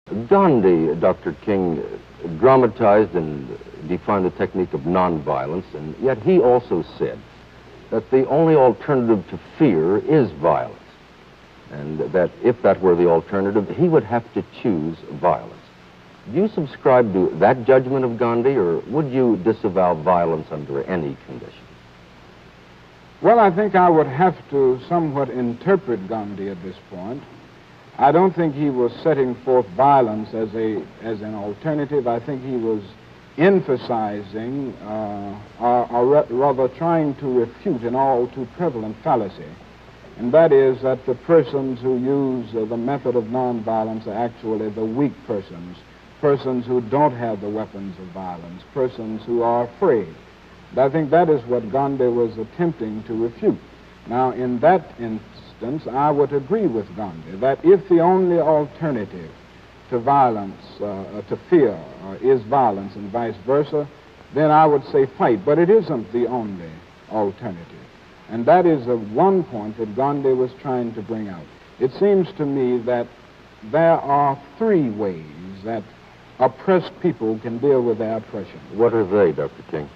Gandhi, Dr. King, dramatized and defined the technique of nonviolence, and yet he also said that the only alternative to fear is violence, and that if that were the alternative, he would have to choose violence. Do you subscribe to that judgment of Gandhi, or would you disavow violence under any conditions? Well, I think I would have to somewhat interpret Gandhi at this point. I don't think he was setting forth violence as an alternative. I think he was emphasizing, or rather trying to refute an all too prevalent fallacy, and that is that the persons who use the method of nonviolence are actually the weak persons who don't have the weapons of violence, persons who are afraid. And I think that is what Gandhi was attempting to refute. Now, in that instance, I would agree with Gandhi that if the only alternative to violence, to fear, is violence and vice versa, then I would say fight. But it isn't the only alternative. And that is one point that Gandhi was trying to bring out. It seems to me that there are three ways that oppressed people can deal with their oppression. What are they, Dr. King?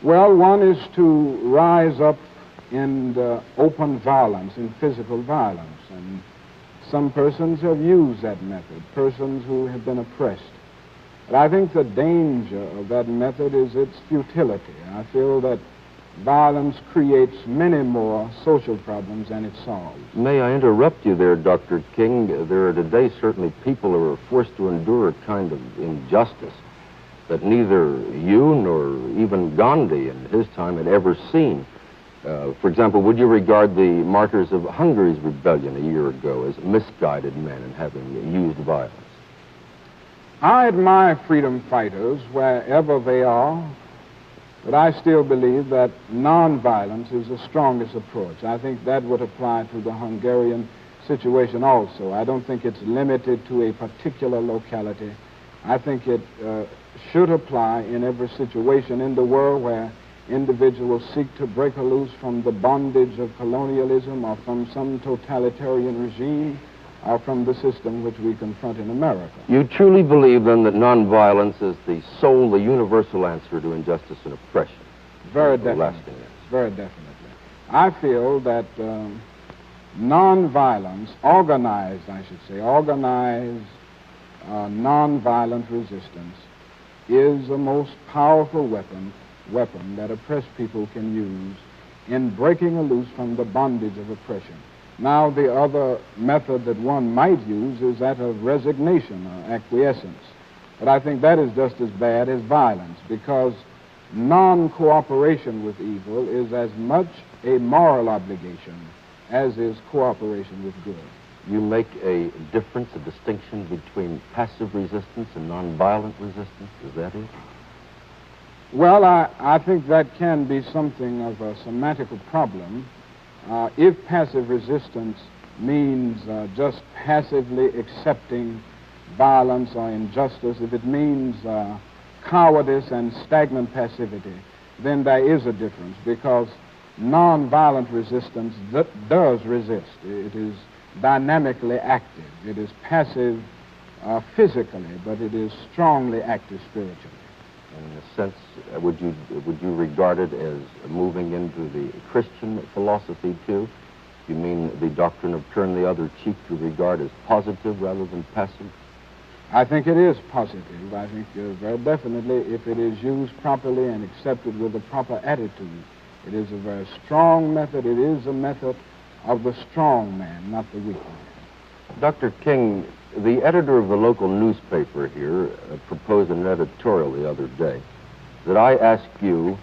Well, one is to rise up in open violence, in physical violence. And some persons have used that method, persons who have been oppressed. But I think the danger of that method is its futility. I feel that violence creates many more social problems than it solves. May I interrupt you there, Dr. King? There are today certainly people who are forced to endure a kind of injustice that neither you nor even Gandhi in his time had ever seen. For example, would you regard the martyrs of Hungary's rebellion a year ago as misguided men and having used violence? I admire freedom fighters wherever they are, but I still believe that nonviolence is the strongest approach. I think that would apply to the Hungarian situation also. I don't think it's limited to a particular locality. I think it should apply in every situation in the world where individuals seek to break loose from the bondage of colonialism or from some totalitarian regime or from the system which we confront in America. You truly believe, then, that nonviolence is the sole, the universal answer to injustice and oppression? Very definitely. Very definitely. I feel that nonviolence, organized nonviolent resistance is the most powerful weapon that oppressed people can use in breaking loose from the bondage of oppression. Now, the other method that one might use is that of resignation or acquiescence. But I think that is just as bad as violence, because non-cooperation with evil is as much a moral obligation as is cooperation with good. You make a difference, a distinction between passive resistance and nonviolent resistance? Is that it? Well, I think that can be something of a semantical problem. If passive resistance means just passively accepting violence or injustice, if it means cowardice and stagnant passivity, then there is a difference, because nonviolent resistance does resist. It is dynamically active. It is passive physically, but it is strongly active spiritually. In a sense, would you regard it as moving into the Christian philosophy, too? You mean the doctrine of turn the other cheek to regard as positive rather than passive? I think it is positive. I think very definitely, if it is used properly and accepted with the proper attitude, it is a very strong method. It is a method of the strong man, not the weak man. Dr. King, the editor of the local newspaper here proposed an editorial the other day that I ask you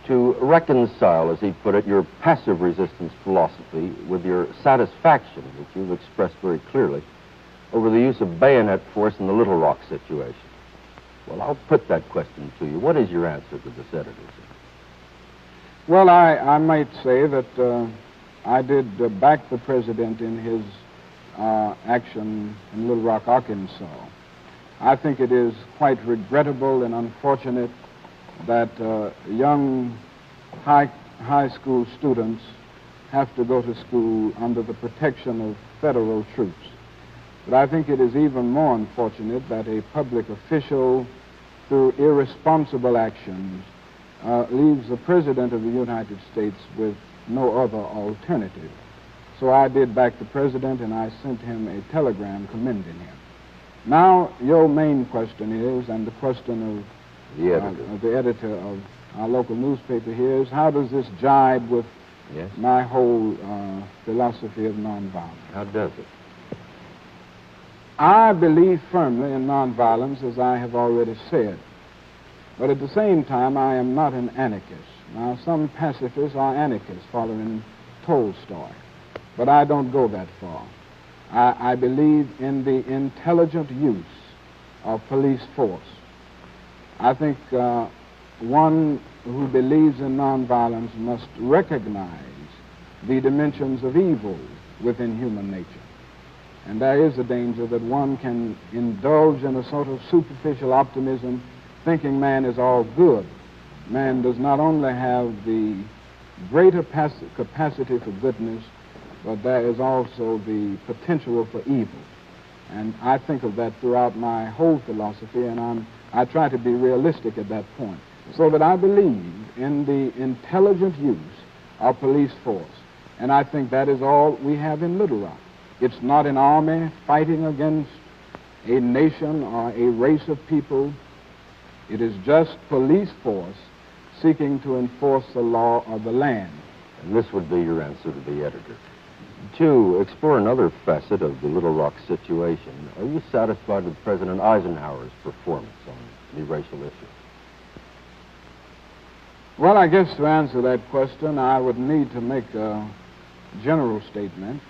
to reconcile, as he put it, your passive resistance philosophy with your satisfaction, which you've expressed very clearly, over the use of bayonet force in the Little Rock situation. Well, I'll put that question to you. What is your answer to this editor? Well, I might say that I did back the president in his action in Little Rock, Arkansas. I think it is quite regrettable and unfortunate that young high school students have to go to school under the protection of federal troops. But I think it is even more unfortunate that a public official, through irresponsible actions, leaves the President of the United States with no other alternative. So I did back the President, and I sent him a telegram commending him. Now, your main question is, and the question of the editor of our local newspaper here is, how does this jibe with my whole philosophy of nonviolence? How does it? I believe firmly in nonviolence, as I have already said. But at the same time, I am not an anarchist. Now, some pacifists are anarchists following Tolstoy, but I don't go that far. I believe in the intelligent use of police force. I think one who believes in nonviolence must recognize the dimensions of evil within human nature. And there is a danger that one can indulge in a sort of superficial optimism, thinking man is all good. Man does not only have the greater capacity for goodness, but there is also the potential for evil. And I think of that throughout my whole philosophy, and I try to be realistic at that point. So that I believe in the intelligent use of police force. And I think that is all we have in Little Rock. It's not an army fighting against a nation or a race of people. It is just police force seeking to enforce the law of the land. And this would be your answer to the editor. To explore another facet of the Little Rock situation, are you satisfied with President Eisenhower's performance on the racial issue? Well, I guess to answer that question, I would need to make a general statement.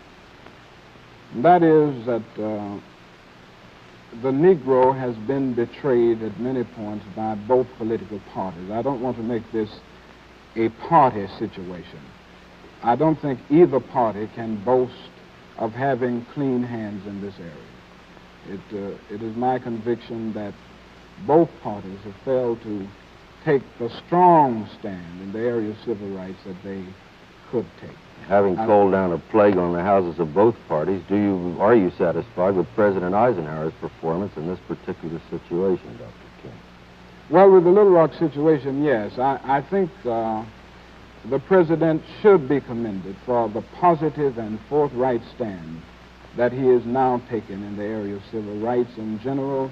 And that is that the Negro has been betrayed at many points by both political parties. I don't want to make this a party situation. I don't think either party can boast of having clean hands in this area. It is my conviction that both parties have failed to take the strong stand in the area of civil rights that they could take. Having called down a plague on the houses of both parties, are you satisfied with President Eisenhower's performance in this particular situation, Dr. King? Well, with the Little Rock situation, yes. I think the President should be commended for the positive and forthright stand that he is now taking in the area of civil rights in general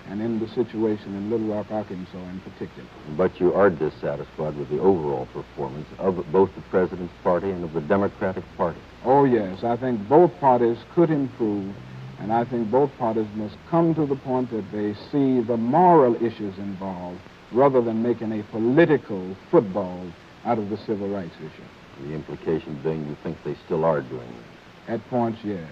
and in the situation in Little Rock, Arkansas in particular. But you are dissatisfied with the overall performance of both the President's party and of the Democratic Party? Oh, yes. I think both parties could improve, and I think both parties must come to the point that they see the moral issues involved rather than making a political football out of the civil rights issue. The implication being you think they still are doing that? At points, yes.